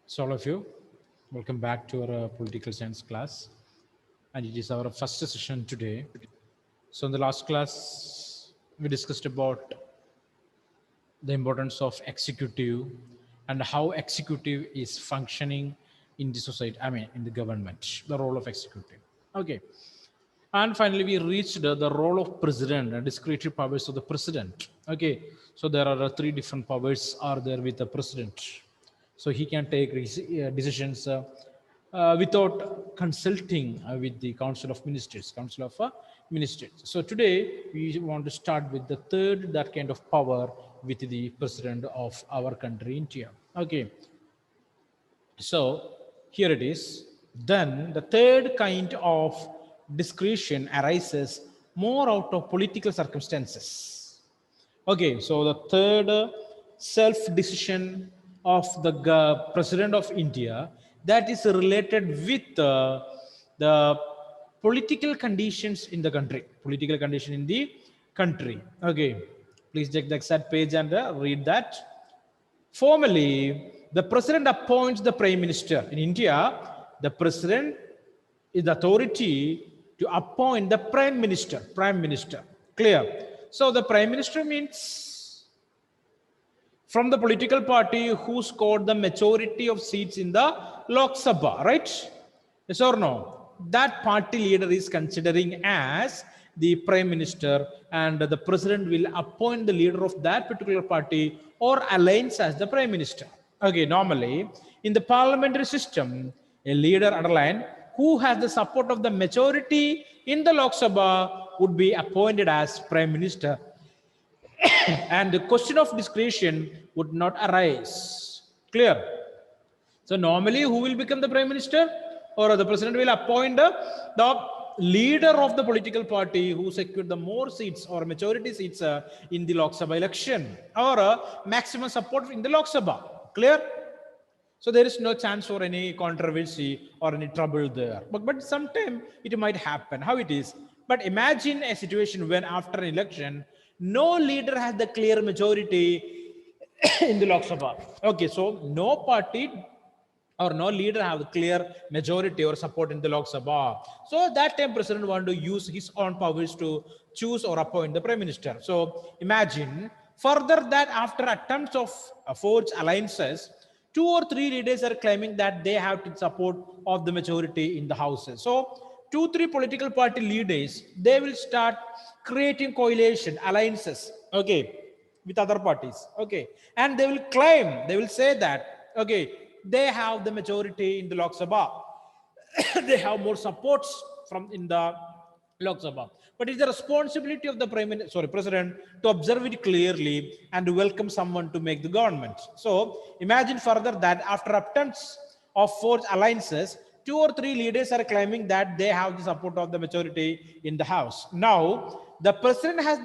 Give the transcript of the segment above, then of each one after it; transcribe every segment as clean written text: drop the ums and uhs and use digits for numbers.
So all of you, welcome back to our political science class, and it is our first session today. So in the last class, we discussed about the importance of executive and how executive is functioning in the society. I mean, in the government, the role of executive. Okay, and finally we reached the role of president and discretionary powers of the president. Okay, so there are three different powers are there with the president. So he can take decisions without consulting with the council of ministers. So today we want to start with the third that kind of power with the president of our country, India. Okay, so here it is. Then the third kind of discretion arises more out of political circumstances. Okay, so the third self decision of the president of India that is related with the political conditions in the country. Political condition in the country. Okay, please check the exact page and read that. Formally, the president appoints the prime minister. In India, the president is the authority to appoint the prime minister. Prime minister. Clear? So the prime minister means from the political party who scored the majority of seats in the Lok Sabha, right? Yes or no? That party leader is considering as the prime minister, and the president will appoint the leader of that particular party or alliance as the prime minister. Okay, normally in the parliamentary system, a leader underline who has the support of the majority in the Lok Sabha would be appointed as prime minister, and the question of discretion would not arise. Clear? So normally who will become the prime minister, or the president will appoint the leader of the political party who secured the more seats or majority seats in the Lok Sabha election, or maximum support in the Lok Sabha. Clear? So there is no chance for any controversy or any trouble there. But sometime it might happen. How it is? But imagine a situation when after an election, no leader has the clear majority in the Lok Sabha. Okay, so no party or no leader have clear majority or support in the Lok Sabha. So that time president want to use his own powers to choose or appoint the prime minister. So imagine further that after attempts of forged alliances, two or three leaders are claiming that they have to support of the majority in the houses. So two, three political party leaders, they will start creating coalition alliances, okay, with other parties, okay, and they will claim, they will say that, okay, they have the majority in the Lok Sabha, they have more supports from in the Lok Sabha. But it's the responsibility of the president to observe it clearly and welcome someone to make the government. So imagine further that after attempts of forged alliances, two or three leaders are claiming that they have the support of the majority in the House. Now, the president has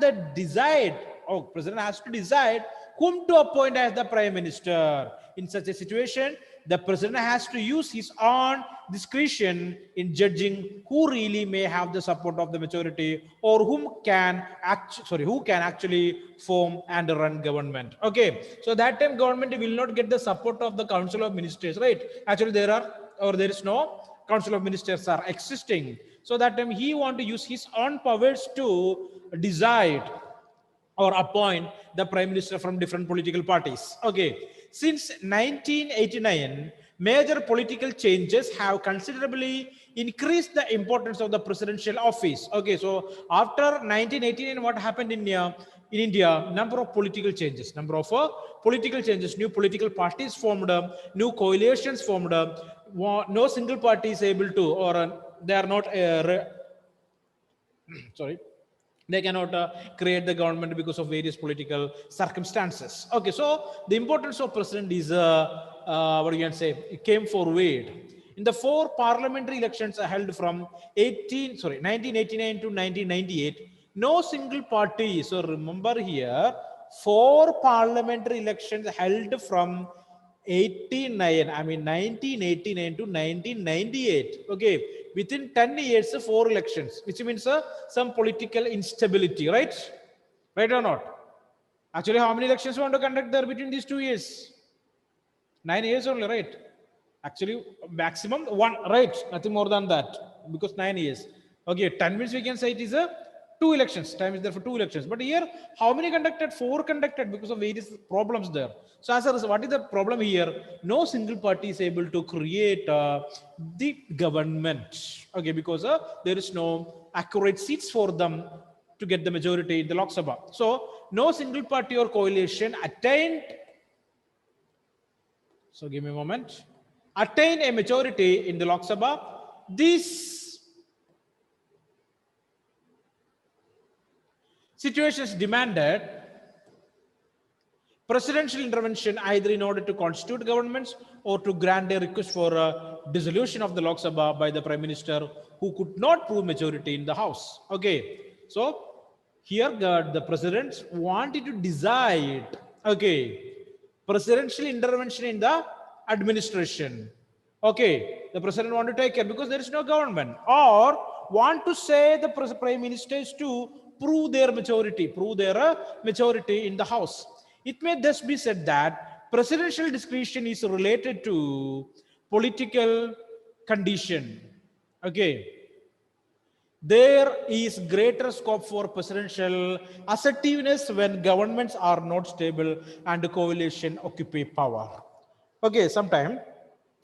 president has to decide whom to appoint as the prime minister. In such a situation, the president has to use his own discretion in judging who really may have the support of the majority, or who can actually form and run government. Okay, so that time government will not get the support of the council of ministers, right? Actually there is no council of ministers are existing. So that time he want to use his own powers to decide or appoint the prime minister from different political parties. Okay, since 1989, major political changes have considerably increased the importance of the presidential office. Okay, so after 1989, what happened in India? Number of political changes, new political parties formed, new coalitions formed. No single party is able to, or they are not sorry, they cannot create the government because of various political circumstances. Okay, so the importance of president is what you can say, it came forward in the four parliamentary elections held from 1989 to 1998. No single party, so remember here, four parliamentary elections held from 1989 to 1998. Okay, within 10 years, four elections, which means some political instability, right? Right or not? Actually, how many elections you want to conduct there between these 2 years? 9 years only, right? Actually, maximum one, right? Nothing more than that, because 9 years. Okay, 10 minutes we can say it is a two elections. Time is there for two elections. But here, how many conducted? Four conducted because of various problems there. So as a result, what is the problem here? No single party is able to create the government. Okay, because there is no accurate seats for them to get the majority in the Lok Sabha. So no single party or coalition attained. So give me a moment. Attain a majority in the Lok Sabha. These situations demanded presidential intervention either in order to constitute governments or to grant a request for a dissolution of the Lok Sabha by the Prime Minister who could not prove majority in the House. Okay, so here the presidents wanted to decide, okay, presidential intervention in the administration. Okay, the president want to take care because there is no government, or want to say the prime ministers to prove their majority in the House. It may thus be said that presidential discretion is related to political condition. Okay, there is greater scope for presidential assertiveness when governments are not stable and the coalition occupy power. Okay, sometime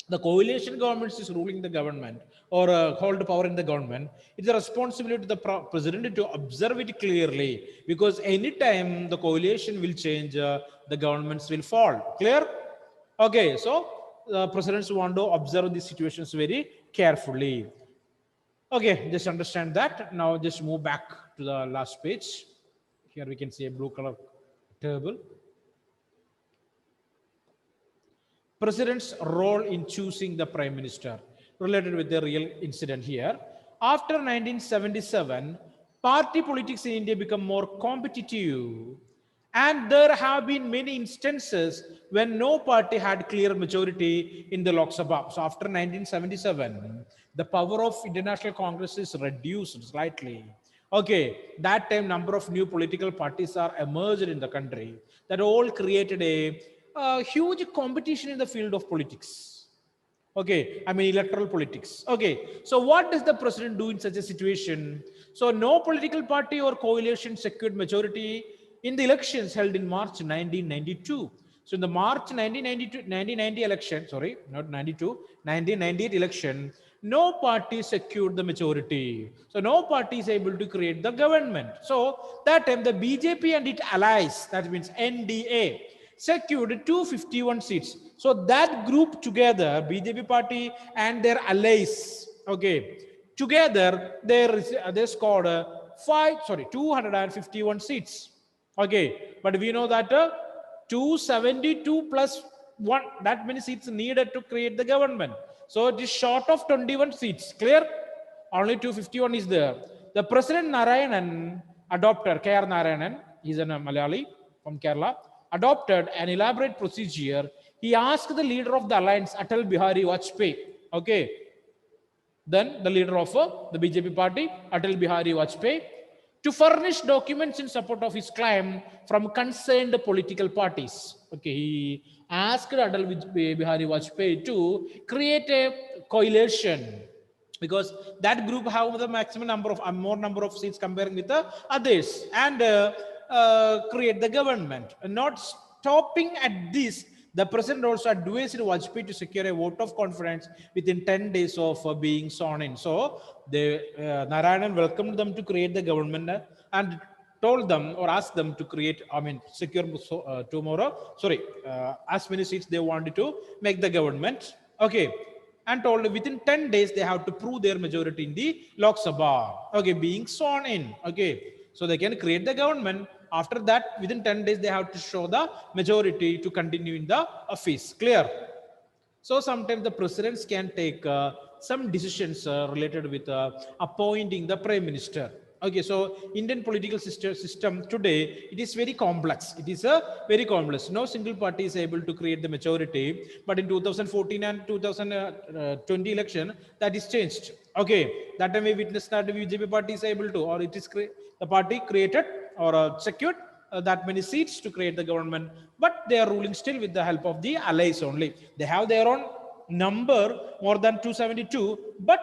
the coalition governments is ruling the government or hold power in the government. It's a responsibility to the president to observe it clearly, because anytime the coalition will change, the governments will fall. Clear? Okay, so the presidents want to observe these situations very carefully. Okay, just understand that. Now just move back to the last page. Here we can see a blue color table. President's role in choosing the prime minister, related with the real incident here. After 1977, party politics in India become more competitive, and there have been many instances when no party had clear majority in the Lok Sabha. So after 1977, the power of International Congress is reduced slightly. Okay, that time number of new political parties are emerged in the country, that all created a huge competition in the field of politics. Okay, I mean electoral politics. Okay, so what does the president do in such a situation? So no political party or coalition secured majority in the elections held in March 1992. So in the March 1990 election, sorry, not 92, 1998 election, no party secured the majority. So no party is able to create the government. So that time the BJP and its allies, that means NDA, secured 251 seats. So that group together, BJP party and their allies, okay, together they scored 251 seats. Okay, but we know that 272 plus 1, that many seats needed to create the government. So it is short of 21 seats. Clear? Only 251 is there. The President Narayanan adopted, K.R. Narayanan, he's a Malayali from Kerala, adopted an elaborate procedure. He asked the leader of the alliance, Atal Bihari Vajpayee, okay, then the leader of the BJP party, Atal Bihari Vajpayee, to furnish documents in support of his claim from concerned political parties. Okay, he asked Atal Bihari Vajpayee to create a coalition, because that group have the maximum number of more number of seats comparing with the others, and create the government. Not stopping at this, the president also advised Vajpayee to secure a vote of confidence within 10 days of being sworn in. So Narayanan welcomed them to create the government and told them or asked them to create, secure tomorrow, as many seats they wanted to make the government. Okay, and told within 10 days they have to prove their majority in the Lok Sabha, okay, being sworn in. Okay, so they can create the government. After that, within 10 days they have to show the majority to continue in the office. Clear? So sometimes the presidents can take some decisions related with appointing the prime minister. Okay, so Indian political system today, it is very complex. It is very complex. No single party is able to create the majority. But in 2014 and 2020 election, that is changed. Okay, that time we witnessed that the BJP party is able to, or it is the party created or secured that many seats to create the government, but they are ruling still with the help of the allies only. They have their own number more than 272, but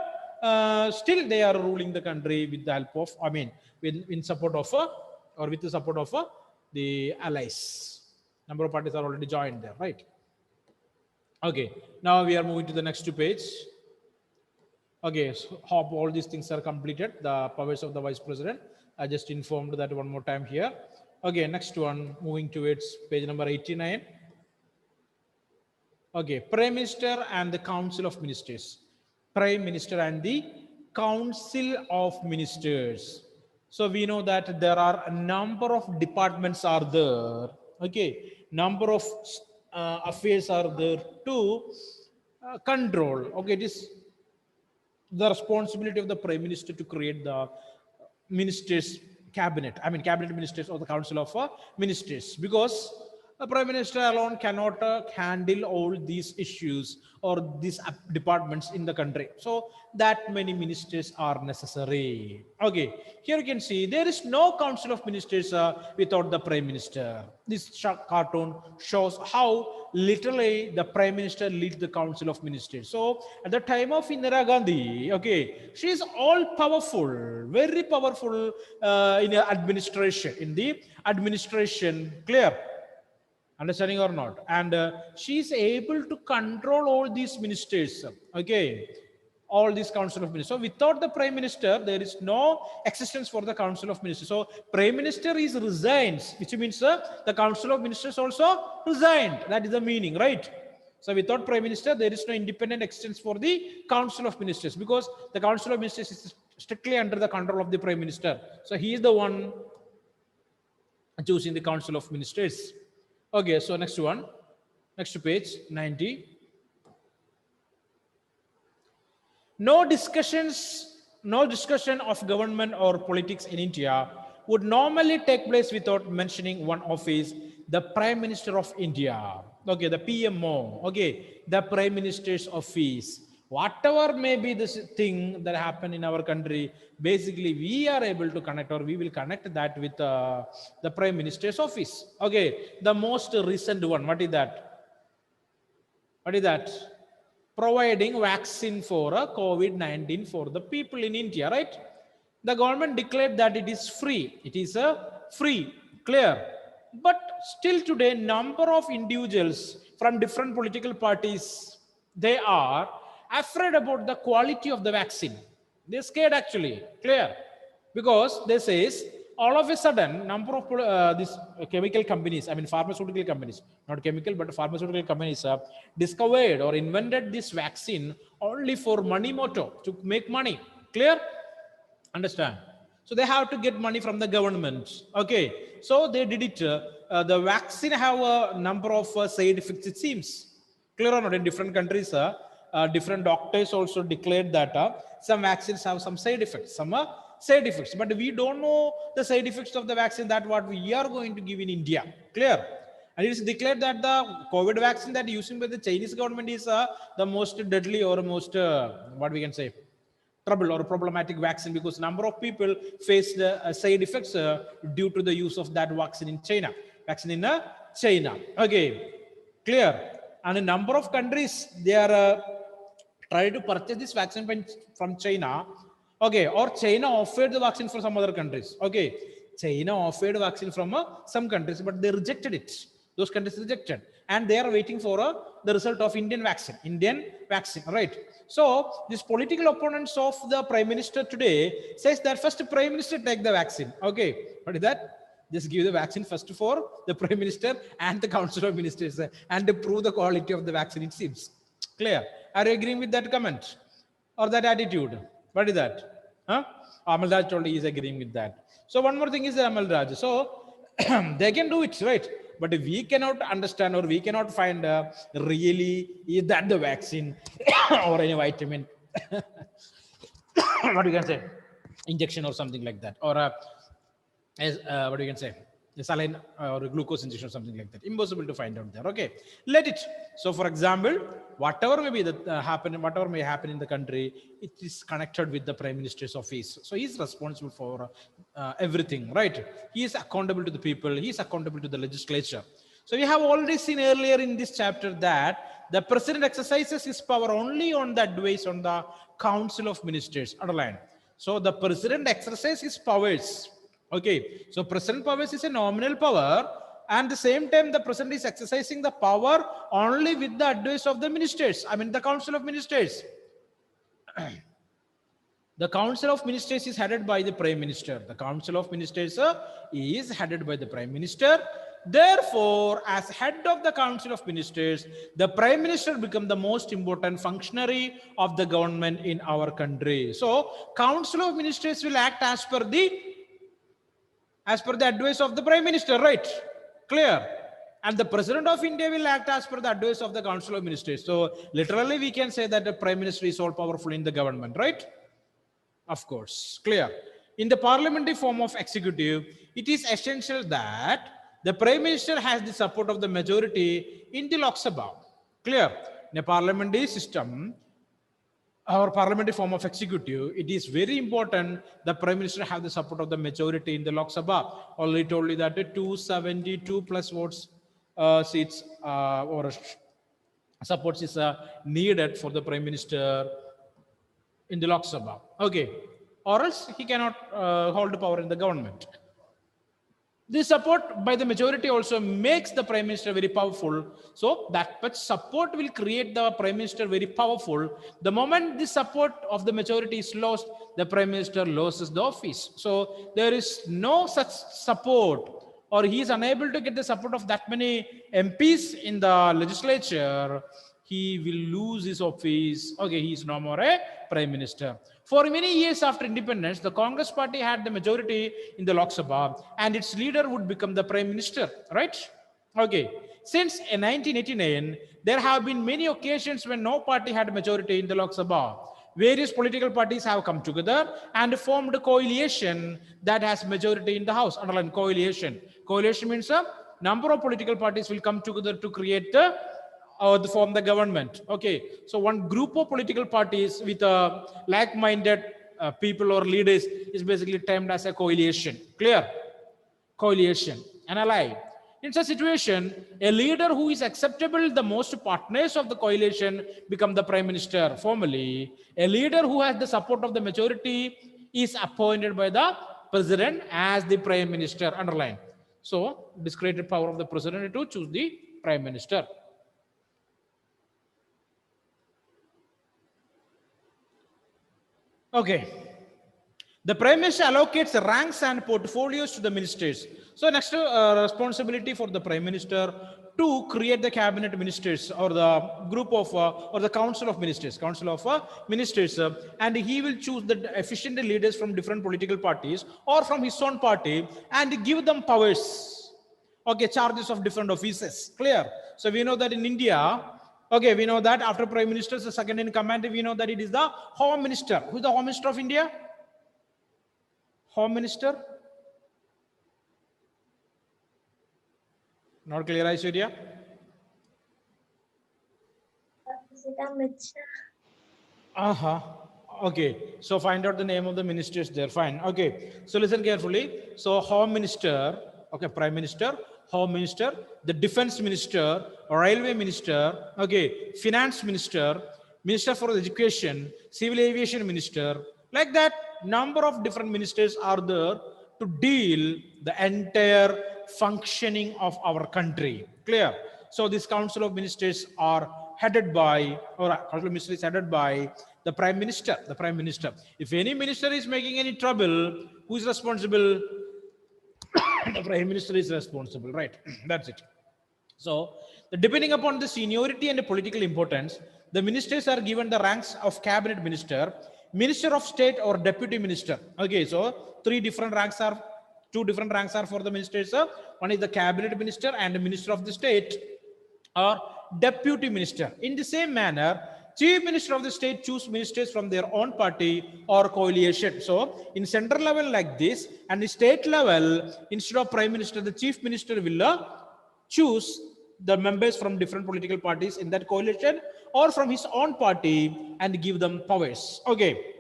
still they are ruling the country with the help of, I mean, in support of or with the support of the allies. Number of parties are already joined there, right? Okay, now we are moving to the next page. Okay, so hope all these things are completed. The powers of the vice president. I just informed that one more time here. Okay, next one, moving towards page number 89. Okay, Prime Minister and the Council of Ministers. Prime Minister and the Council of Ministers. So we know that there are a number of departments are there. Okay, number of affairs are there to control. Okay, it is the responsibility of the Prime Minister to create the ministers cabinet, I mean cabinet ministers or the council of ministers, because a prime minister alone cannot handle all these issues or these departments in the country. So that many ministers are necessary. Okay, here you can see there is no council of ministers without the prime minister. This cartoon shows how literally the prime minister leads the council of ministers. So at the time of Indira Gandhi, okay, she is all powerful, very powerful in the administration, clear? Understanding or not? And she is able to control all these ministers, okay, all these council of ministers. So without the prime minister, there is no existence for the council of ministers. So prime minister is resigns, which means the council of ministers also resigned. That is the meaning, right? So without prime minister, there is no independent existence for the council of ministers, because the council of ministers is strictly under the control of the prime minister. So he is the one choosing the council of ministers. Okay, so next one, next page 90. No discussion of government or politics in India would normally take place without mentioning one office, the Prime Minister of India. Okay, the PMO. Okay, the Prime Minister's office. Whatever may be this thing that happened in our country, basically we are able to connect, or we will connect that with the Prime Minister's office. Okay, the most recent one, what is that? What is that? Providing vaccine for COVID-19 for the people in India, right? The government declared that it is free. It is free, clear. But still today, number of individuals from different political parties, they are afraid about the quality of the vaccine. They're scared actually, clear. Because they says, all of a sudden, number of these chemical companies, I mean pharmaceutical companies, not chemical, but pharmaceutical companies discovered or invented this vaccine only for money motto, to make money, clear? Understand? So they have to get money from the government. Okay, so they did it. The vaccine have a number of side effects, it seems. Clear or not? In different countries, different doctors also declared that some vaccines have some side effects, some side effects, but we don't know the side effects of the vaccine that what we are going to give in India. Clear? And it is declared that the COVID vaccine that using by the Chinese government is the most deadly or most what we can say, trouble or problematic vaccine, because number of people faced side effects due to the use of that vaccine in China. China. Okay, clear? And a number of countries, they are trying to purchase this vaccine from China. Okay, or China offered the vaccine for some other countries. Okay, China offered vaccine from some countries, but they rejected it. Those countries rejected, and they are waiting for the result of Indian vaccine, right? So these political opponents of the prime minister today says that first prime minister take the vaccine. Okay, what is that? Just give the vaccine first for the prime minister and the council of ministers and to prove the quality of the vaccine, it seems. Clear? Are you agreeing with that comment or that attitude? What is that? Huh? Amal Raj told he is agreeing with that. So one more thing is Amal Raj. So they can do it, right? But we cannot understand, or we cannot find really is that the vaccine or any vitamin, what you can say, injection or something like that, or what you can say, a saline or a glucose injection or something like that. Impossible to find out there. Okay, let it. So for example, whatever may be that whatever may happen in the country, it is connected with the prime minister's office. So he is responsible for everything, right? He is accountable to the people. He is accountable to the legislature. So we have already seen earlier in this chapter that the president exercises his power only on the advice on the council of ministers. Underline. So the president exercises his powers. Okay. So president powers is a nominal power, and at the same time the president is exercising the power only with the advice of the ministers. I mean the council of ministers. The Council of Ministers is headed by the Prime Minister. The Council of Ministers is headed by the Prime Minister. Therefore, as head of the Council of Ministers, the Prime Minister becomes the most important functionary of the government in our country. So, Council of Ministers will act as per the advice of the Prime Minister, right? Clear? And the President of India will act as per the advice of the Council of Ministers. So, literally, we can say that the Prime Minister is all powerful in the government, right? Of course, clear. In the parliamentary form of executive, it is essential that the Prime Minister has the support of the majority in the Lok Sabha. Clear. In a parliamentary system, our parliamentary form of executive, it is very important the Prime Minister have the support of the majority in the Lok Sabha. Already told you that 272 plus votes seats or supports is needed for the Prime Minister in the Lok Sabha. Okay. Or else he cannot hold power in the government. This support by the majority also makes the Prime Minister very powerful. So that much support will create the Prime Minister very powerful. The moment the support of the majority is lost, the Prime Minister loses the office. So there is no such support, or he is unable to get the support of that many MPs in the legislature, he will lose his office. Okay, he is no more a Prime Minister. For many years after independence, the Congress party had the majority in the Lok Sabha, and its leader would become the Prime Minister, right? Okay. Since 1989, there have been many occasions when no party had a majority in the Lok Sabha. Various political parties have come together and formed a coalition that has majority in the House. Underline coalition. Coalition means a number of political parties will come together to create the form the government. Okay, so one group of political parties with like-minded people or leaders is basically termed as a coalition. Clear? Coalition. An ally. In such situation, a leader who is acceptable the most partners of the coalition become the Prime Minister. Formally, a leader who has the support of the majority is appointed by the President as the Prime Minister. Underline. So, discretionary power of the President to choose the Prime Minister. Okay. The Prime Minister allocates ranks and portfolios to the ministers. So next responsibility for the Prime Minister to create the cabinet ministers or the group of or the council of ministers, and he will choose the efficient leaders from different political parties or from his own party and give them powers. Okay, charges of different offices. Clear? So we know that in India, okay, we know that after Prime Minister, the second in command, we know that it is the Home Minister. Who is the Home Minister of India? Home Minister? Not clear, Aishwarya? Okay, so find out the name of the ministers there. Fine. Okay, so listen carefully. So Home Minister, okay, Prime Minister, Home Minister, the Defense Minister, Railway Minister, okay, Finance Minister, Minister for Education, Civil Aviation Minister, like that, number of different ministers are there to deal the entire functioning of our country. Clear? So this Council of Ministers are headed by, or Council of Ministers is headed by the Prime Minister. The Prime Minister. If any minister is making any trouble, who is responsible? The Prime Minister is responsible, right? That's it. So, depending upon the seniority and the political importance, the ministers are given the ranks of cabinet minister, minister of state, or deputy minister. Okay, so two different ranks are for the ministers. One is the cabinet minister and the minister of the state, or deputy minister. In the same manner, chief minister of the state choose ministers from their own party or coalition. So in central level like this, and the state level, instead of prime minister, the chief minister will choose the members from different political parties in that coalition or from his own party and give them powers. Okay.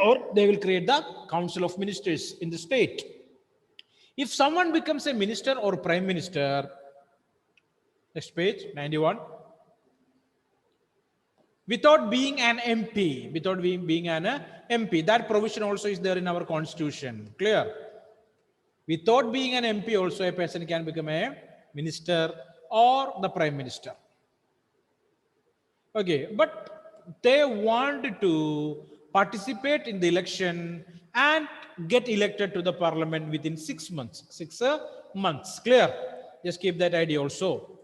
Or they will create the Council of Ministers in the state. If someone becomes a minister or prime minister, next page, 91, without being an MP, without being an MP, that provision also is there in our constitution. Clear? Without being an MP also a person can become a minister or the prime minister. Okay, but they want to participate in the election and get elected to the parliament within 6 months. 6 months. Clear? Just keep that idea also.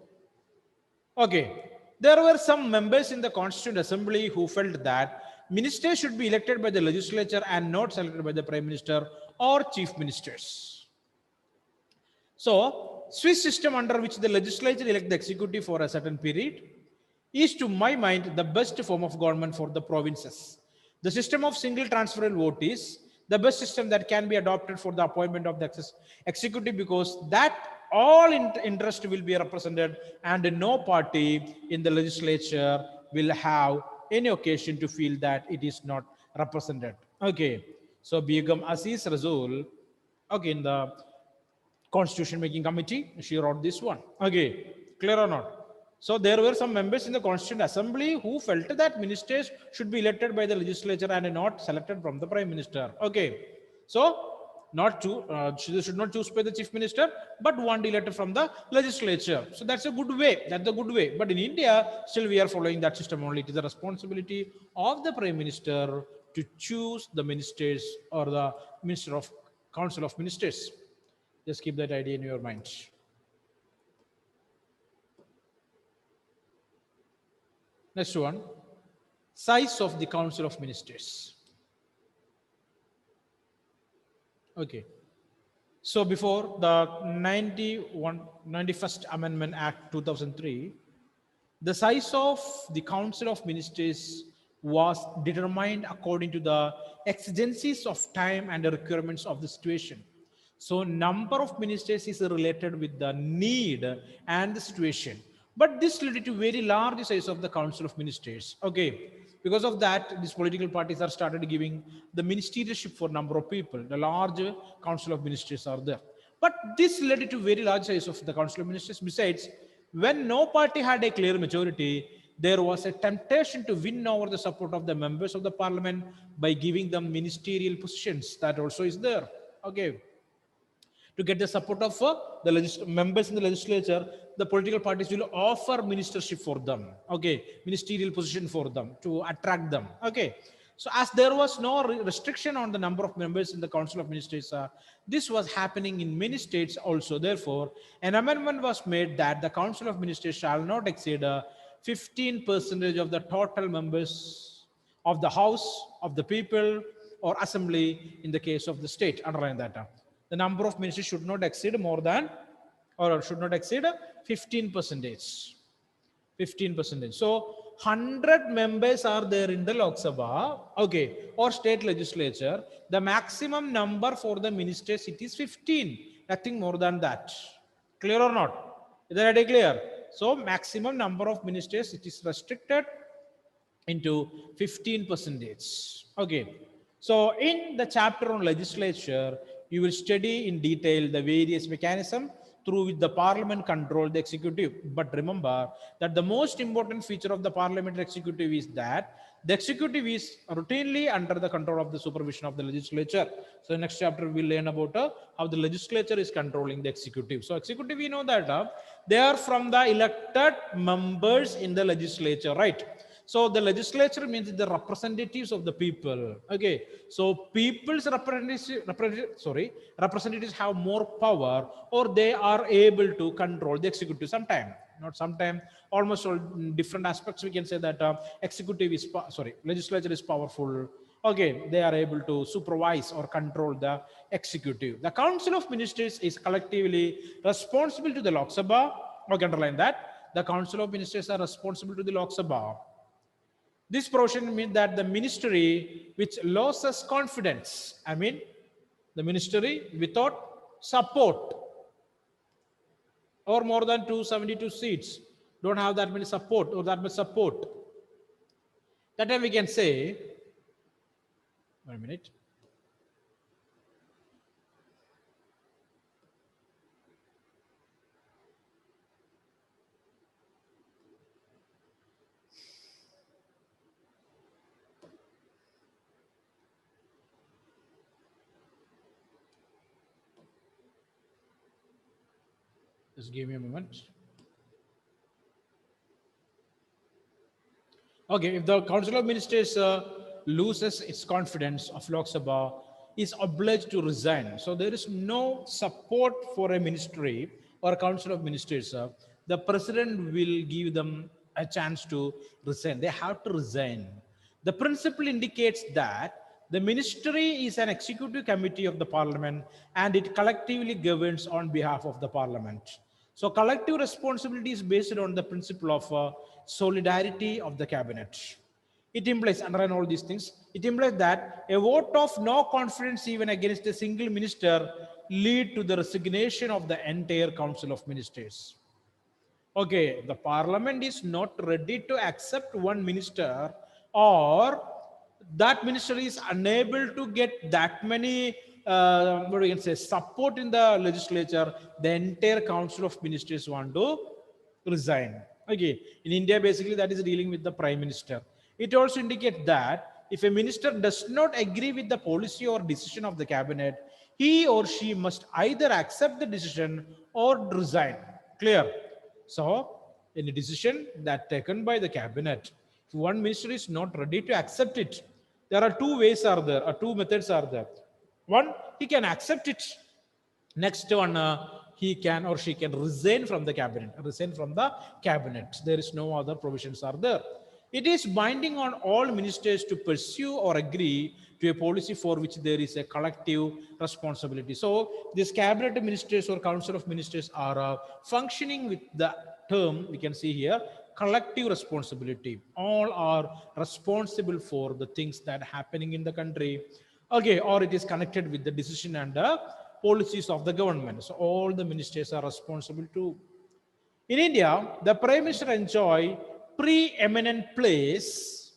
Okay, there were some members in the Constituent Assembly who felt that ministers should be elected by the legislature and not selected by the prime minister or chief ministers. So, Swiss system under which the legislature elect the executive for a certain period is, to my mind, the best form of government for the provinces. The system of single transferable vote is the best system that can be adopted for the appointment of the executive, because that all interest will be represented and no party in the legislature will have any occasion to feel that it is not represented. Okay, so Begum Aziz Rasool, okay, in the Constitution Making Committee, she wrote this one. Okay, clear or not? So there were some members in the Constituent Assembly who felt that ministers should be elected by the legislature and not selected from the prime minister. Okay, so not to they should not choose by the chief minister, but one elected from the legislature. So that's a good way. That's a good way. But in India, still we are following that system only. It is the responsibility of the prime minister to choose the ministers or the minister of council of ministers. Just keep that idea in your mind. Next one, size of the Council of Ministers. Okay. So before the 91st Amendment Act 2003, the size of the Council of Ministers was determined according to the exigencies of time and the requirements of the situation. So number of ministers is related with the need and the situation. But this led to very large size of the Council of Ministers. Okay. Because of that, these political parties are started giving the ministerialship for number of people. The large Council of Ministers are there. But this led to very large size of the Council of Ministers. Besides, when no party had a clear majority, there was a temptation to win over the support of the members of the parliament by giving them ministerial positions. That also is there. Okay. To get the support of the members in the legislature, the political parties will offer ministership for them. Okay, ministerial position for them to attract them. Okay, so as there was no restriction on the number of members in the Council of Ministers, this was happening in many states also. Therefore, an amendment was made that the Council of Ministers shall not exceed 15% of the total members of the House of the People or Assembly in the case of the state. Underline that. The number of ministers should not exceed more than, or should not exceed 15%. 15%. So 100 members are there in the Lok Sabha, okay, or state legislature. The maximum number for the ministers, it is 15. Nothing more than that. Clear or not? Is that idea clear? So maximum number of ministers, it is restricted into 15%. Okay. So in the chapter on legislature, you will study in detail the various mechanisms through which the parliament control the executive. But remember that the most important feature of the parliamentary executive is that the executive is routinely under the control of the supervision of the legislature. So next chapter we'll learn about how the legislature is controlling the executive. So executive, we know that they are from the elected members in the legislature, right? So the legislature means the representatives of the people. Okay. So people's representatives have more power, or they are able to control the executive sometime. Not sometime, almost all different aspects we can say that legislature is powerful. Okay, they are able to supervise or control the executive. The Council of Ministers is collectively responsible to the Lok Sabha. Okay, underline that. The Council of Ministers are responsible to the Lok Sabha. This provision means that the ministry which loses confidence, the ministry without support or more than 272 seats, don't have that many support or that much support. That time we can say, 1 minute. Just give me a moment. Okay, if the Council of Ministers loses its confidence of Lok Sabha, is obliged to resign. So there is no support for a ministry or a Council of Ministers. The President will give them a chance to resign. They have to resign. The principle indicates that the ministry is an executive committee of the parliament and it collectively governs on behalf of the parliament. So collective responsibility is based on the principle of solidarity of the cabinet. It implies, underline all these things, it implies that a vote of no confidence even against a single minister lead to the resignation of the entire council of ministers. Okay, the parliament is not ready to accept one minister, or that minister is unable to get that many what we can say support in the legislature, the entire council of ministers want to resign. Okay, in India basically that is dealing with the prime minister. It also indicates that if a minister does not agree with the policy or decision of the cabinet, he or she must either accept the decision or resign. Clear? So any decision that taken by the cabinet, if one minister is not ready to accept it, there are two ways are there, or two methods are there. One, he can accept it. Next one, he can or she can resign from the cabinet. Resign from the cabinet. There is no other provisions are there. It is binding on all ministers to pursue or agree to a policy for which there is a collective responsibility. So these cabinet ministers or council of ministers are functioning with the term we can see here, collective responsibility. All are responsible for the things that are happening in the country. Okay, or it is connected with the decision and policies of the government. So all the ministers are responsible too. In India, the Prime Minister enjoy preeminent place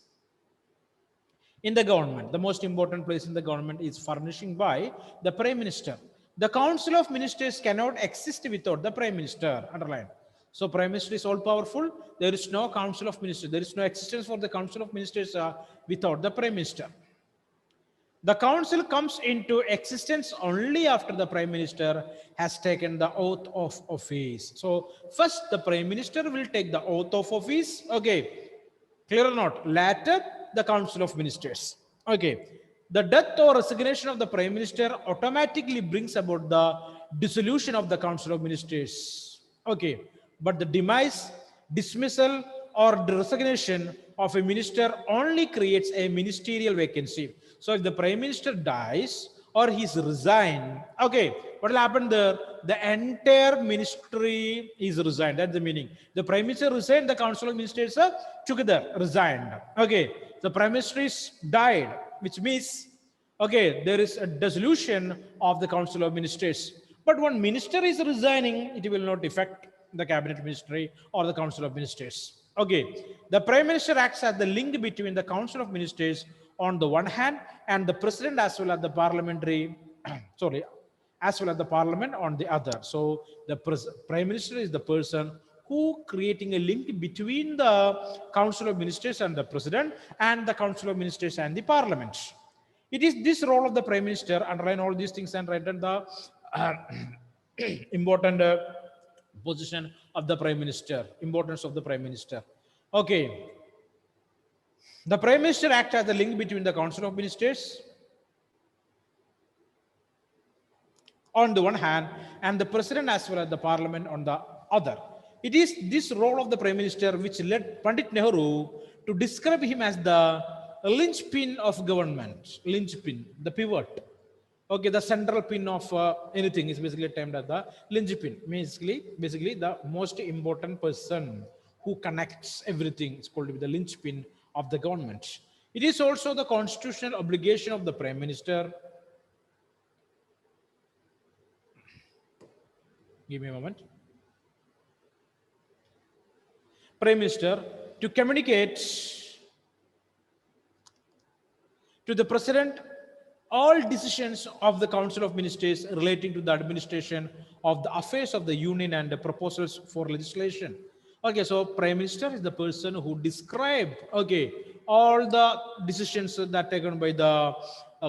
in the government. The most important place in the government is furnishing by the Prime Minister. The Council of Ministers cannot exist without the Prime Minister. Underline. So Prime Minister is all powerful. There is no Council of Ministers. There is no existence for the Council of Ministers without the Prime Minister. The council comes into existence only after the Prime Minister has taken the oath of office. So first the Prime Minister will take the oath of office. Okay, clear or not? Later the Council of Ministers. Okay, the death or resignation of the Prime Minister automatically brings about the dissolution of the Council of Ministers. Okay, but the demise, dismissal, or the resignation of a minister only creates a ministerial vacancy. So if the Prime Minister dies or he's resigned, okay, what will happen there? The entire ministry is resigned. That's the meaning. The Prime Minister resigned, the Council of Ministers together resigned. Okay, the Prime Minister is died, which means, okay, there is a dissolution of the Council of Ministers. But when minister is resigning, it will not affect the cabinet ministry or the Council of Ministers. Okay, the Prime Minister acts as the link between the Council of Ministers on the one hand and the President as well as the parliamentary, sorry, as well as the Parliament on the other. So the Prime Minister is the person who creating a link between the Council of Ministers and the President and the Council of Ministers and the Parliament. It is this role of the Prime Minister, underline all these things and write down the important position of the Prime Minister, importance of the Prime Minister. Okay, the Prime Minister acts as the link between the Council of Ministers on the one hand and the President as well as the Parliament on the other. It is this role of the Prime Minister which led Pandit Nehru to describe him as the linchpin of government. Linchpin, the pivot. Okay, the central pin of anything is basically termed as the linchpin. Basically the most important person who connects everything. It's called the linchpin of the government. It is also the constitutional obligation of the Prime Minister. Give me a moment. Prime Minister to communicate to the President all decisions of the Council of Ministers relating to the administration of the affairs of the Union and the proposals for legislation. Okay, so Prime Minister is the person who described, okay, all the decisions that are taken by the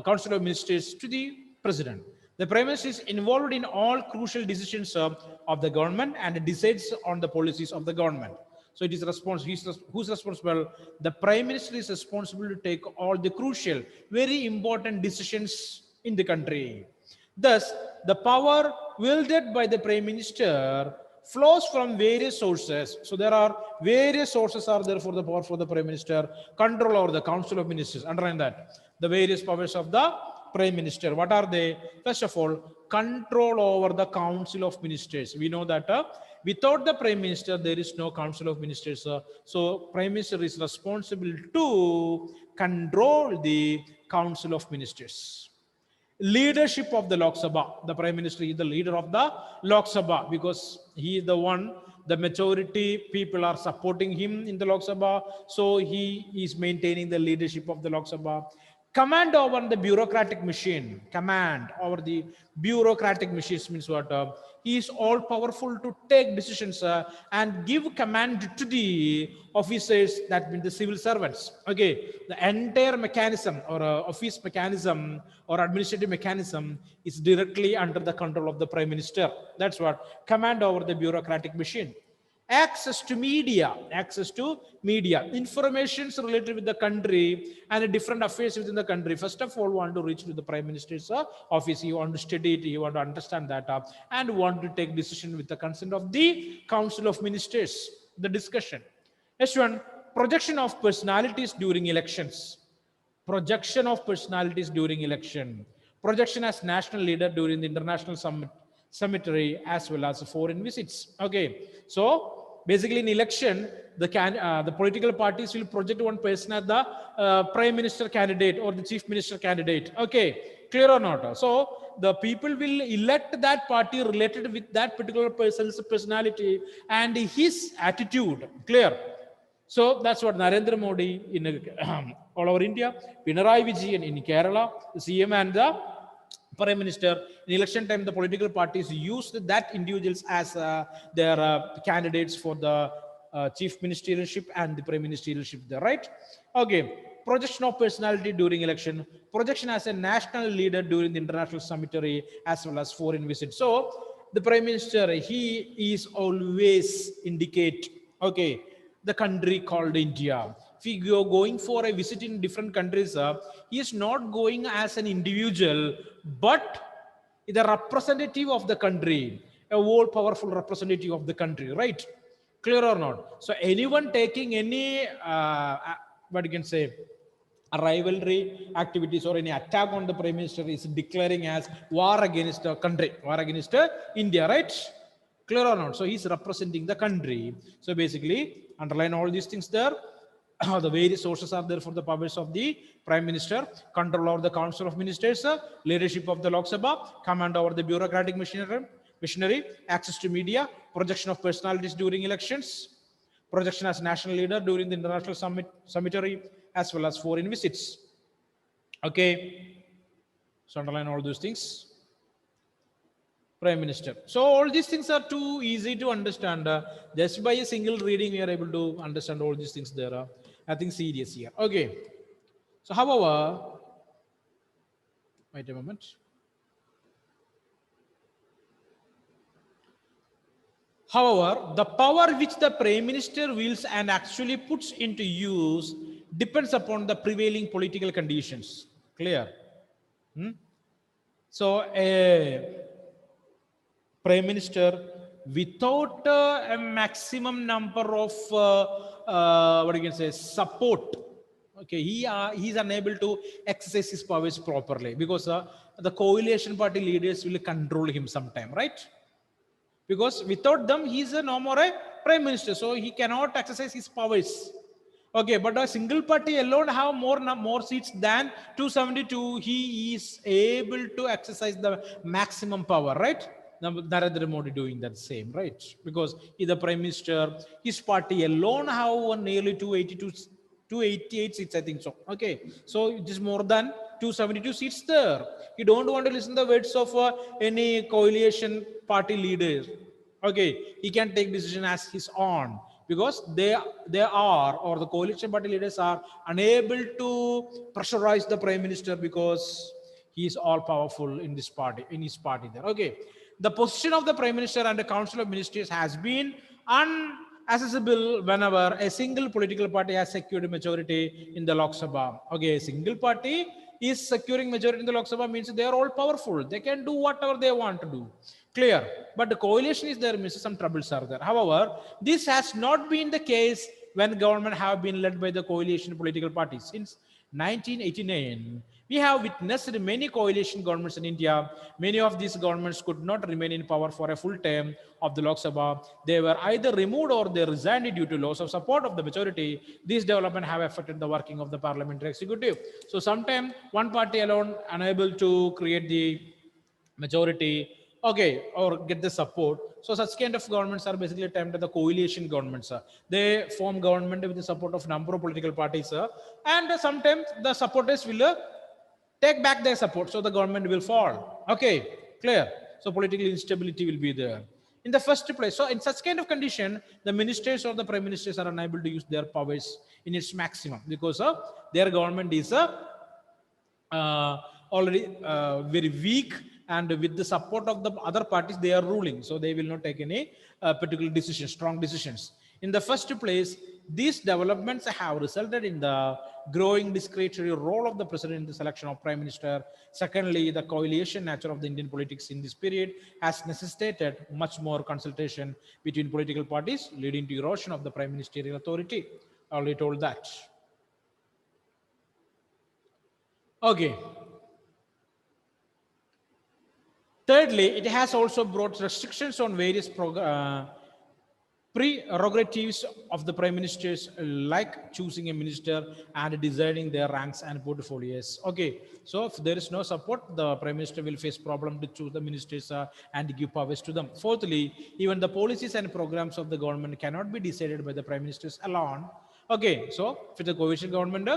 Council of Ministers to the President. The Prime Minister is involved in all crucial decisions of the government and decides on the policies of the government. So it is responsible. Who's responsible? The Prime Minister is responsible to take all the crucial, very important decisions in the country. Thus, the power wielded by the Prime Minister flows from various sources. So there are various sources are there for the power for the Prime Minister. Control over the Council of Ministers. Underline that. The various powers of the Prime Minister. What are they? First of all, control over the Council of Ministers. We know that without the Prime Minister, there is no Council of Ministers. So Prime Minister is responsible to control the Council of Ministers. Leadership of the Lok Sabha. The Prime Minister is the leader of the Lok Sabha because he is the one, the majority people are supporting him in the Lok Sabha. So he is maintaining the leadership of the Lok Sabha. Command over the bureaucratic machine. Command over the bureaucratic machines means what? He is all powerful to take decisions and give command to the officers, that means the civil servants. Okay, the entire mechanism or office mechanism or administrative mechanism is directly under the control of the Prime Minister. That's what command over the bureaucratic machine. Access to media, informations related with the country and different affairs within the country. First of all, want to reach to the Prime Minister's office. You want to study it, you want to understand that and want to take decision with the consent of the Council of Ministers. The discussion. Next one, projection of personalities during elections. Projection of personalities during election. Projection as national leader during the international cemetery as well as foreign visits. Okay, so basically in election, the political parties will project one person as the Prime Minister candidate or the Chief Minister candidate. Okay, clear or not? So the people will elect that party related with that particular person's personality and his attitude. Clear? So that's what Narendra Modi in all over India, Pinarayi Vijayan in Kerala, the CM and the Prime Minister. In election time, the political parties used that individuals as their candidates for the chief ministership and the prime ministership there, right? Okay. Projection of personality during election, projection as a national leader during the international cemetery as well as foreign visit. So the Prime Minister, he is always indicate, okay, the country called India. If you are going for a visit in different countries, he is not going as an individual, but the representative of the country, a whole powerful representative of the country, right? Clear or not? So anyone taking any, what you can say, a rivalry activities or any attack on the Prime Minister is declaring as war against the country, war against India, right? Clear or not? So he's representing the country. So basically, underline all these things there. The various sources are there for the powers of the Prime Minister, control over the Council of Ministers, leadership of the Lok Sabha, command over the bureaucratic machinery, access to media, projection of personalities during elections, projection as national leader during the international cemetery, as well as foreign visits. Okay, so underline all those things. Prime Minister. So all these things are too easy to understand. Just by a single reading, we are able to understand all these things. There are nothing serious here. Okay. So however, wait a moment. However, the power which the Prime Minister wields and actually puts into use depends upon the prevailing political conditions. Clear? So a Prime Minister without a maximum number of what you can say support, okay, he is unable to exercise his powers properly because the coalition party leaders will control him sometime, right? Because without them he is no more a Prime Minister, so he cannot exercise his powers. Okay, but a single party alone have more seats than 272. He is able to exercise the maximum power, right? Narendra Modi doing that same, right? Because he's the Prime Minister, his party alone have nearly 288 seats, I think so. Okay, so it is more than 272 seats there. You don't want to listen to the words of any coalition party leader. Okay, he can take decision as his own because they are, or the coalition party leaders are unable to pressurize the Prime Minister because He is all powerful in this party, in his party there. Okay. The position of the Prime Minister and the Council of Ministers has been unaccessible whenever a single political party has secured a majority in the Lok Sabha. Okay, a single party is securing majority in the Lok Sabha means they are all powerful. They can do whatever they want to do. Clear. But the coalition is there means some troubles are there. However, this has not been the case when government have been led by the coalition political parties. Since 1989, we have witnessed many coalition governments in India. Many of these governments could not remain in power for a full term of the Lok Sabha. They were either removed or they resigned due to loss of support of the majority. These developments have affected the working of the parliamentary executive. So sometimes one party alone unable to create the majority, okay, or get the support. So such kind of governments are basically termed the coalition governments. They form government with the support of number of political parties, and sometimes the supporters will take back their support, so the government will fall. Okay, clear. So political instability will be there in the first place. So in such kind of condition, the ministers or the prime ministers are unable to use their powers in its maximum, because their government is already very weak, and with the support of the other parties they are ruling, so they will not take any particular decisions, strong decisions. In the first place, these developments have resulted in the growing discretionary role of the president in the selection of prime minister. Secondly, the coalition nature of the Indian politics in this period has necessitated much more consultation between political parties, leading to erosion of the prime ministerial authority. I already told that. Okay. Thirdly, it has also brought restrictions on various prerogatives of the prime ministers, like choosing a minister and deciding their ranks and portfolios. Okay, so if there is no support, the prime minister will face problem to choose the ministers and give powers to them. Fourthly, even the policies and programs of the government cannot be decided by the prime ministers alone. Okay, so for the coalition government,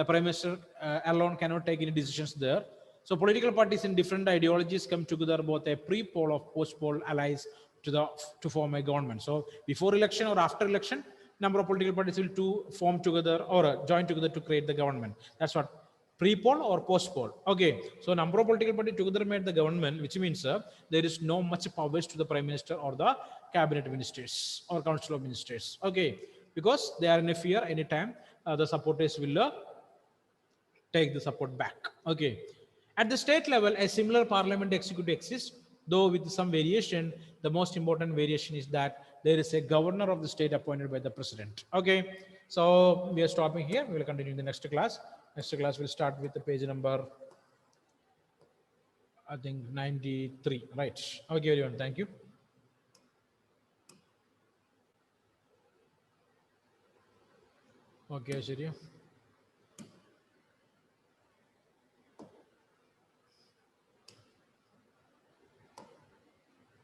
prime minister alone cannot take any decisions there. So political parties in different ideologies come together, both a pre-poll or post-poll allies to form a government. So before election or after election, number of political parties will form together or join together to create the government. That's what pre-poll or post-poll. Okay, so number of political parties together made the government, which means there is no much powers to the prime minister or the cabinet ministers or council of ministers. Okay, because they are in a fear anytime the supporters will take the support back. Okay. At the state level, a similar parliament executive exists, though with some variation. The most important variation is that there is a governor of the state appointed by the president. Okay. So we are stopping here. We will continue in the next class. Next class will start with the page number, I think, 93. Right. Okay, everyone. Thank you. Okay, Ashirya.